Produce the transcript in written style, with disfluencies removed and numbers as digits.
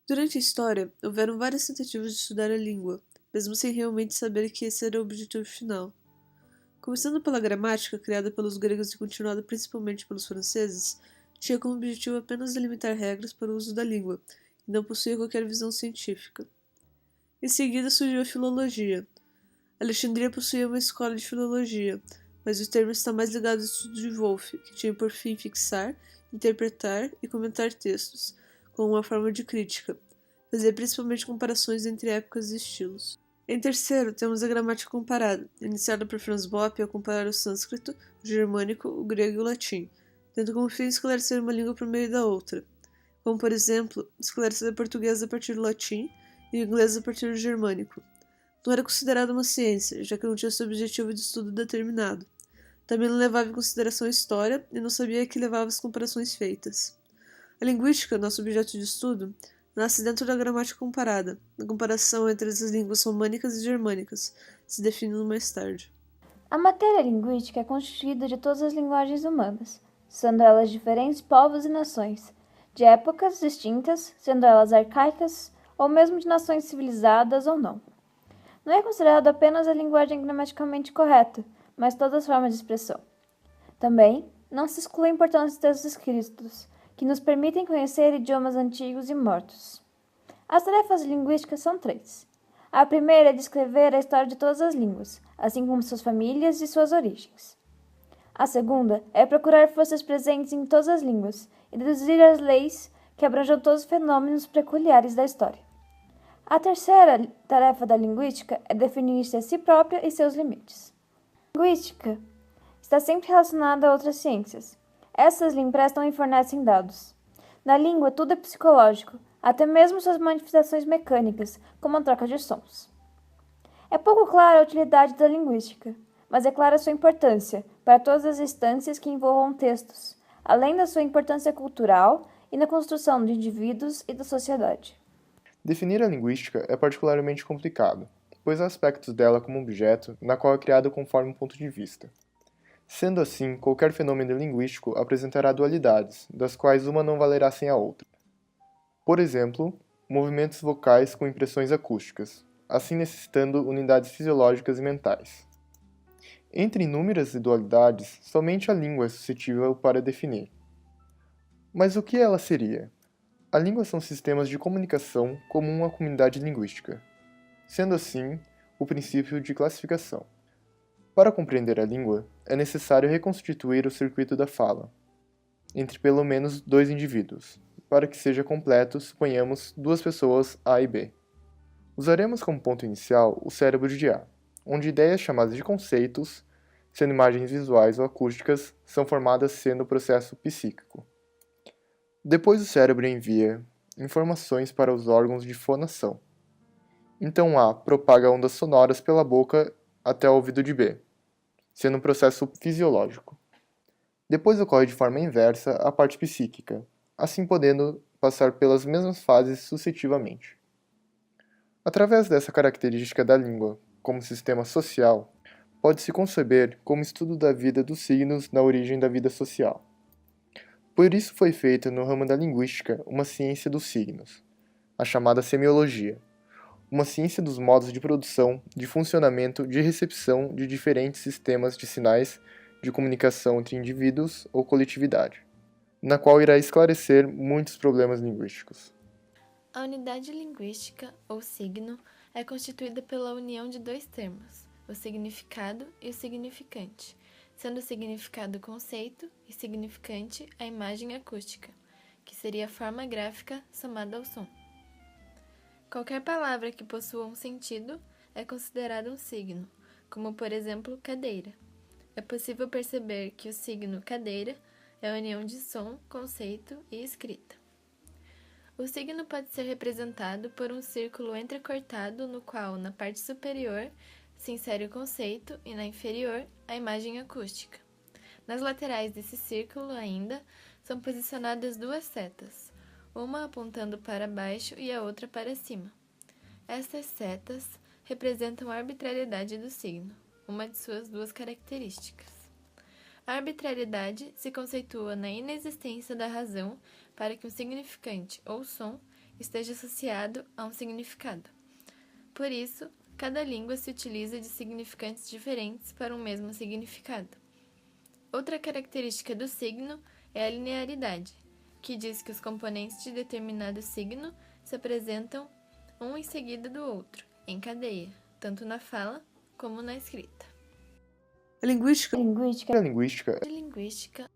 Durante a história, houveram várias tentativas de estudar a língua, mesmo sem realmente saber que esse era o objetivo final. Começando pela gramática, criada pelos gregos e continuada principalmente pelos franceses, tinha como objetivo apenas delimitar regras para o uso da língua, e não possuía qualquer visão científica. Em seguida surgiu a filologia. Alexandria possuía uma escola de filologia, mas o termo está mais ligado ao estudo de Wolff, que tinha por fim fixar, interpretar e comentar textos, como uma forma de crítica. Fazia principalmente comparações entre épocas e estilos. Em terceiro, temos a gramática comparada, iniciada por Franz Bopp ao comparar o sânscrito, o germânico, o grego e o latim, tendo como fim esclarecer uma língua por meio da outra, como, por exemplo, esclarecer a portuguesa a partir do latim e o inglês a partir do germânico. Não era considerada uma ciência, já que não tinha seu objetivo de estudo determinado. Também não levava em consideração a história e não sabia a que levava as comparações feitas. A linguística, nosso objeto de estudo, nasce dentro da gramática comparada, na comparação entre as línguas românicas e germânicas, se definindo mais tarde. A matéria linguística é constituída de todas as linguagens humanas, sendo elas diferentes povos e nações, de épocas distintas, sendo elas arcaicas ou mesmo de nações civilizadas ou não. Não é considerado apenas a linguagem gramaticalmente correta, mas todas as formas de expressão. Também não se exclui a importância dos textos escritos, que nos permitem conhecer idiomas antigos e mortos. As tarefas linguísticas são três. A primeira é descrever a história de todas as línguas, assim como suas famílias e suas origens. A segunda é procurar forças presentes em todas as línguas e deduzir as leis que abranjam todos os fenômenos peculiares da história. A terceira tarefa da linguística é definir-se a si própria e seus limites. A linguística está sempre relacionada a outras ciências. Essas lhe emprestam e fornecem dados. Na língua, tudo é psicológico, até mesmo suas manifestações mecânicas, como a troca de sons. É pouco clara a utilidade da linguística, mas é clara sua importância para todas as instâncias que envolvam textos, além da sua importância cultural e na construção de indivíduos e da sociedade. Definir a linguística é particularmente complicado, pois há aspectos dela como objeto, na qual é criado conforme um ponto de vista. Sendo assim, qualquer fenômeno linguístico apresentará dualidades, das quais uma não valerá sem a outra. Por exemplo, movimentos vocais com impressões acústicas, assim necessitando unidades fisiológicas e mentais. Entre inúmeras dualidades, somente a língua é suscetível para definir. Mas o que ela seria? A língua são sistemas de comunicação comum à comunidade linguística, sendo assim o princípio de classificação. Para compreender a língua, é necessário reconstituir o circuito da fala, entre pelo menos dois indivíduos. Para que seja completo, suponhamos duas pessoas A e B. Usaremos como ponto inicial o cérebro de A, onde ideias chamadas de conceitos, sendo imagens visuais ou acústicas, são formadas sendo o processo psíquico. Depois o cérebro envia informações para os órgãos de fonação. Então A propaga ondas sonoras pela boca até o ouvido de B, sendo um processo fisiológico. Depois ocorre de forma inversa a parte psíquica, assim podendo passar pelas mesmas fases sucessivamente. Através dessa característica da língua como sistema social, pode-se conceber como estudo da vida dos signos na origem da vida social. Por isso foi feita no ramo da linguística uma ciência dos signos, a chamada semiologia, uma ciência dos modos de produção, de funcionamento, de recepção de diferentes sistemas de sinais de comunicação entre indivíduos ou coletividade, na qual irá esclarecer muitos problemas linguísticos. A unidade linguística, ou signo, é constituída pela união de dois termos, o significado e o significante, sendo o significado o conceito e significante a imagem acústica, que seria a forma gráfica somada ao som. Qualquer palavra que possua um sentido é considerada um signo, como por exemplo cadeira. É possível perceber que o signo cadeira é a união de som, conceito e escrita. O signo pode ser representado por um círculo entrecortado no qual, na parte superior, se insere o conceito e, na inferior, a imagem acústica. Nas laterais desse círculo, ainda, são posicionadas duas setas, uma apontando para baixo e a outra para cima. Essas setas representam a arbitrariedade do signo, uma de suas duas características. A arbitrariedade se conceitua na inexistência da razão para que um significante ou som esteja associado a um significado. Por isso, cada língua se utiliza de significantes diferentes para um mesmo significado. Outra característica do signo é a linearidade, que diz que os componentes de determinado signo se apresentam um em seguida do outro, em cadeia, tanto na fala como na escrita. A linguística A linguística A linguística